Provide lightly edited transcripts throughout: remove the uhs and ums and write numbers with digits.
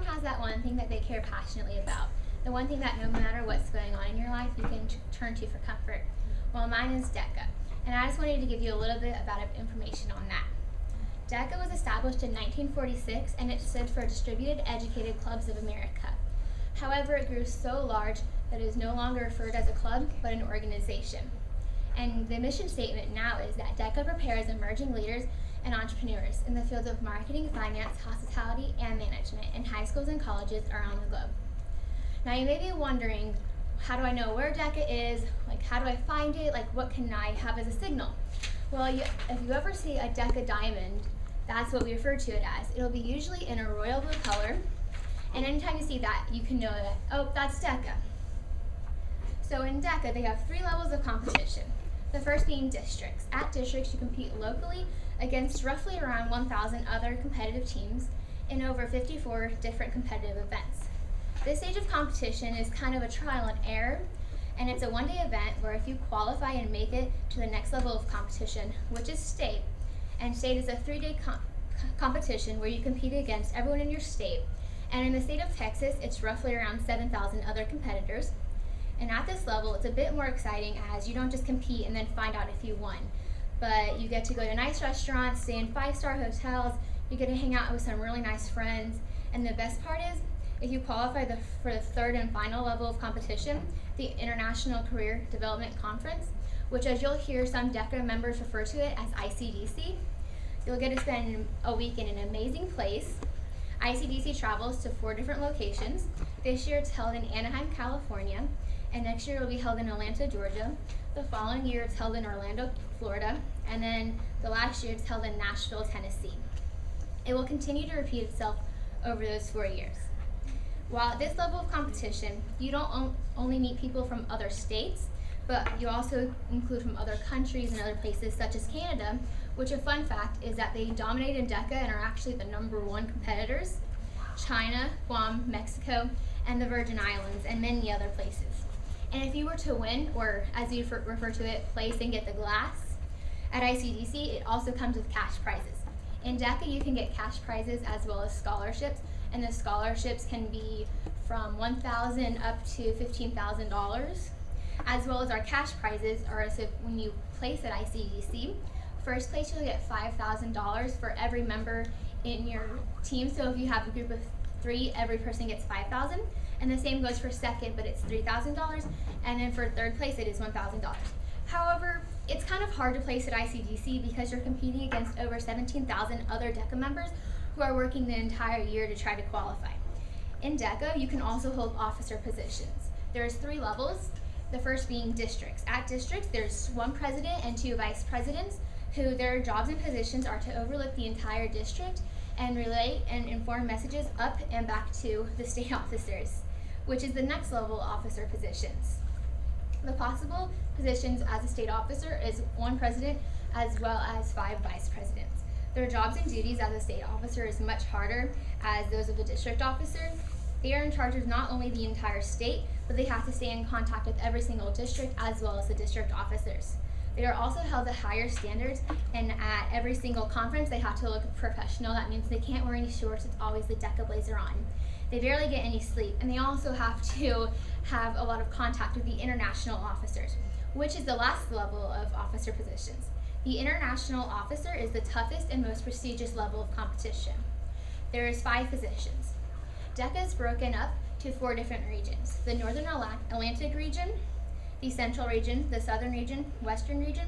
everyone has that one thing that they care passionately about. The one thing that no matter what's going on in your life, you can turn to for comfort. Well, mine is DECA, and I just wanted to give you a little bit about information on that. DECA was established in 1946, and it stood for Distributed Educated Clubs of America. However, it grew so large that it is no longer referred as a club, but an organization. And the mission statement now is that DECA prepares emerging leaders and entrepreneurs in the fields of marketing, finance, hospitality, and management in high schools and colleges around the globe. Now you may be wondering, how do I know where DECA is? Like, how do I find it? Like, what can I have as a signal? Well, if you ever see a DECA diamond, that's what we refer to it as. It'll be usually in a royal blue color, and anytime you see that, you can know that, oh, that's DECA. So in DECA, they have 3 levels of competition. The first being districts. At districts, you compete locally against roughly around 1,000 other competitive teams in over 54 different competitive events. This stage of competition is kind of a trial and error, and it's a one-day event where if you qualify and make it to the next level of competition, which is state, and state is a 3-day competition where you compete against everyone in your state, and in the state of Texas, it's roughly around 7,000 other competitors. And at this level, it's a bit more exciting as you don't just compete and then find out if you won, but you get to go to nice restaurants, stay in 5-star hotels, you get to hang out with some really nice friends, and the best part is, if you qualify for the 3rd and final level of competition, the International Career Development Conference, which as you'll hear some DECA members refer to it as ICDC, you'll get to spend a week in an amazing place. ICDC travels to 4 different locations. This year it's held in Anaheim, California, and next year it will be held in Atlanta, Georgia. The following year it's held in Orlando, Florida, and then the last year it's held in Nashville, Tennessee. It will continue to repeat itself over those 4 years. While at this level of competition, you don't only meet people from other states, but you also include from other countries and other places such as Canada, which a fun fact is that they dominate in DECA and are actually the #1 competitors, China, Guam, Mexico, and the Virgin Islands, and many other places. And if you were to win, or as you refer to it, place and get the glass, at ICDC it also comes with cash prizes. In DECA you can get cash prizes as well as scholarships, and the scholarships can be from $1,000 up to $15,000, as well as our cash prizes are, so when you place at ICDC, first place you'll get $5,000 for every member in your team. So if you have a group of 3, every person gets $5,000, and the same goes for second, but it's $3,000, and then for 3rd place it is $1,000. However, it's kind of hard to place at ICDC because you're competing against over 17,000 other DECA members who are working the entire year to try to qualify. In DECA, you can also hold officer positions. There's 3 levels, the first being districts. At districts, there's 1 president and 2 vice presidents who their jobs and positions are to overlook the entire district and relay and inform messages up and back to the state officers, which is the next level officer positions. The possible positions as a state officer is 1 president as well as 5 vice presidents. Their jobs and duties as a state officer is much harder as those of the district officer. They are in charge of not only the entire state, but they have to stay in contact with every single district as well as the district officers. They are also held to higher standards, and at every single conference they have to look professional. That means they can't wear any shorts, it's always the DECA blazer on. They barely get any sleep, and they also have to have a lot of contact with the international officers, which is the last level of officer positions. The international officer is the toughest and most prestigious level of competition. There is 5 positions. DECA is broken up to 4 different regions: the Northern Atlantic region, the Central region, the Southern region, Western region,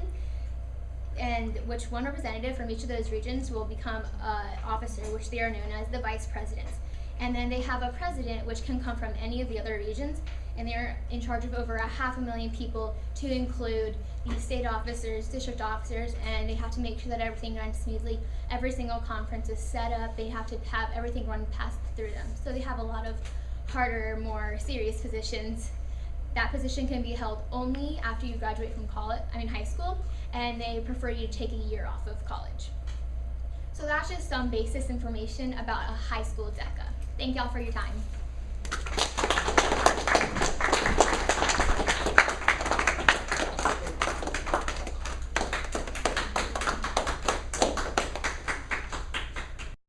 and which 1 representative from each of those regions will become an officer, which they are known as the vice presidents. And then they have a president, which can come from any of the other regions, and they're in charge of over 500,000 people, to include the state officers, district officers, and they have to make sure that everything runs smoothly. Every single conference is set up, they have to have everything run past through them. So they have a lot of harder, more serious positions. That position can be held only after you graduate from high school, and they prefer you to take a year off of college. So that's just some basis information about a high school DECA. Thank y'all for your time.